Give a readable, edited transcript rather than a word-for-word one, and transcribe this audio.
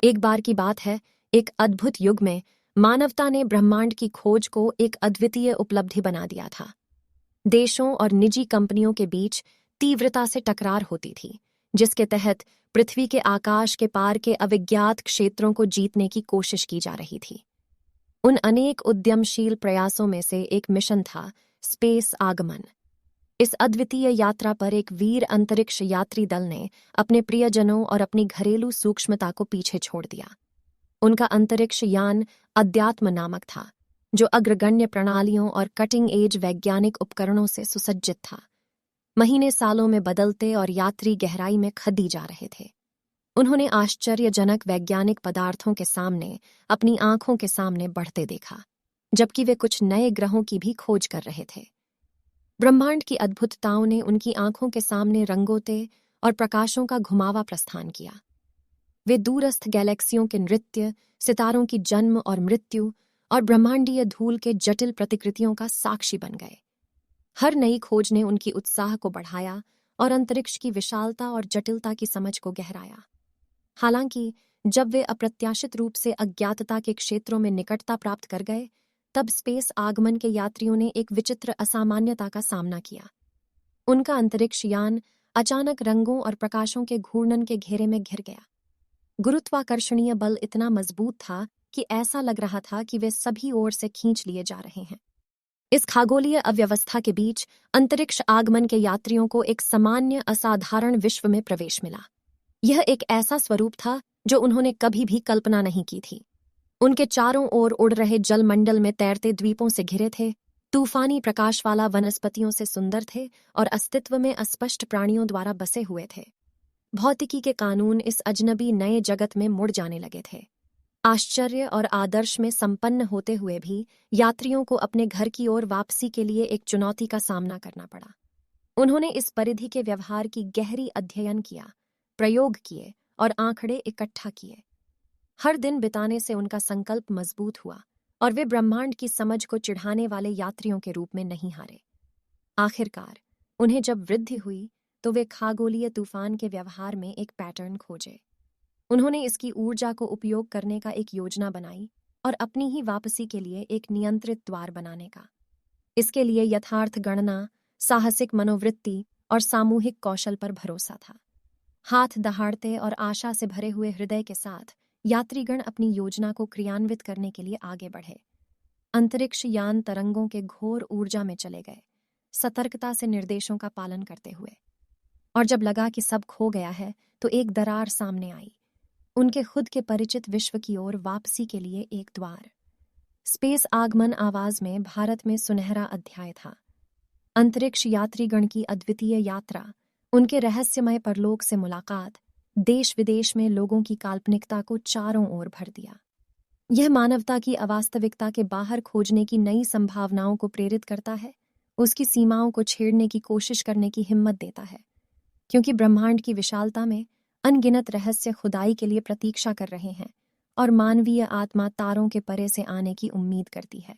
एक बार की बात है, एक अद्भुत युग में मानवता ने ब्रह्मांड की खोज को एक अद्वितीय उपलब्धि बना दिया था। देशों और निजी कंपनियों के बीच तीव्रता से टकरार होती थी, जिसके तहत पृथ्वी के आकाश के पार के अविज्ञात क्षेत्रों को जीतने की कोशिश की जा रही थी। उन अनेक उद्यमशील प्रयासों में से एक मिशन था स्पेस आगमन। इस अद्वितीय यात्रा पर एक वीर अंतरिक्ष यात्री दल ने अपने प्रियजनों और अपनी घरेलू सूक्ष्मता को पीछे छोड़ दिया। उनका अंतरिक्ष यान अध्यात्म नामक था, जो अग्रगण्य प्रणालियों और कटिंग एज वैज्ञानिक उपकरणों से सुसज्जित था। महीने सालों में बदलते और यात्री गहराई में खदी जा रहे थे। उन्होंने आश्चर्यजनक वैज्ञानिक पदार्थों के सामने अपनी आंखों के सामने बढ़ते देखा, जबकि वे कुछ नए ग्रहों की भी खोज कर रहे थे। ब्रह्मांड की अद्भुतताओं ने उनकी आंखों के सामने रंगोते और प्रकाशों का घुमावा प्रस्थान किया। वे दूरस्थ गैलेक्सियों के नृत्य, सितारों की जन्म और मृत्यु और ब्रह्मांडीय धूल के जटिल प्रतिकृतियों का साक्षी बन गए। हर नई खोज ने उनकी उत्साह को बढ़ाया और अंतरिक्ष की विशालता और जटिलता की समझ को गहराया। हालांकि जब वे अप्रत्याशित रूप से अज्ञातता के क्षेत्रों में निकटता प्राप्त कर गए, तब स्पेस आगमन के यात्रियों ने एक विचित्र असामान्यता का सामना किया। उनका अंतरिक्ष यान अचानक रंगों और प्रकाशों के घूर्णन के घेरे में घिर गया। गुरुत्वाकर्षणीय बल इतना मजबूत था कि ऐसा लग रहा था कि वे सभी ओर से खींच लिए जा रहे हैं। इस खगोलीय अव्यवस्था के बीच अंतरिक्ष आगमन के यात्रियों को एक सामान्य असाधारण विश्व में प्रवेश मिला। यह एक ऐसा स्वरूप था जो उन्होंने कभी भी कल्पना नहीं की थी। उनके चारों ओर उड़ रहे जलमंडल में तैरते द्वीपों से घिरे थे, तूफानी प्रकाश वाला वनस्पतियों से सुंदर थे और अस्तित्व में अस्पष्ट प्राणियों द्वारा बसे हुए थे। भौतिकी के कानून इस अजनबी नए जगत में मुड़ जाने लगे थे। आश्चर्य और आदर्श में संपन्न होते हुए भी यात्रियों को अपने घर की ओर वापसी के लिए एक चुनौती का सामना करना पड़ा। उन्होंने इस परिधि के व्यवहार की गहरी अध्ययन किया, प्रयोग किए और आंकड़े इकट्ठा किए। हर दिन बिताने से उनका संकल्प मजबूत हुआ और वे ब्रह्मांड की समझ को चिढ़ाने वाले यात्रियों के रूप में नहीं हारे। आखिरकार उन्हें जब वृद्धि हुई तो वे खगोलीय तूफान के व्यवहार में एक पैटर्न खोजे। उन्होंने इसकी ऊर्जा को उपयोग करने का एक योजना बनाई और अपनी ही वापसी के लिए एक नियंत्रित द्वार बनाने का। इसके लिए यथार्थ गणना, साहसिक मनोवृत्ति और सामूहिक कौशल पर भरोसा था। हाथ दहाड़ते और आशा से भरे हुए हृदय के साथ यात्रीगण अपनी योजना को क्रियान्वित करने के लिए आगे बढ़े। अंतरिक्ष यान तरंगों के घोर ऊर्जा में चले गए, सतर्कता से निर्देशों का पालन करते हुए। और जब लगा कि सब खो गया है, तो एक दरार सामने आई, उनके खुद के परिचित विश्व की ओर वापसी के लिए एक द्वार। स्पेस आगमन आवाज में भारत में सुनहरा अध्याय था। अंतरिक्ष यात्रीगण की अद्वितीय यात्रा, उनके रहस्यमय परलोक से मुलाकात, देश विदेश में लोगों की काल्पनिकता को चारों ओर भर दिया। यह मानवता की अवास्तविकता के बाहर खोजने की नई संभावनाओं को प्रेरित करता है, उसकी सीमाओं को छेड़ने की कोशिश करने की हिम्मत देता है, क्योंकि ब्रह्मांड की विशालता में अनगिनत रहस्य खुदाई के लिए प्रतीक्षा कर रहे हैं और मानवीय आत्मा तारों के परे से आने की उम्मीद करती है।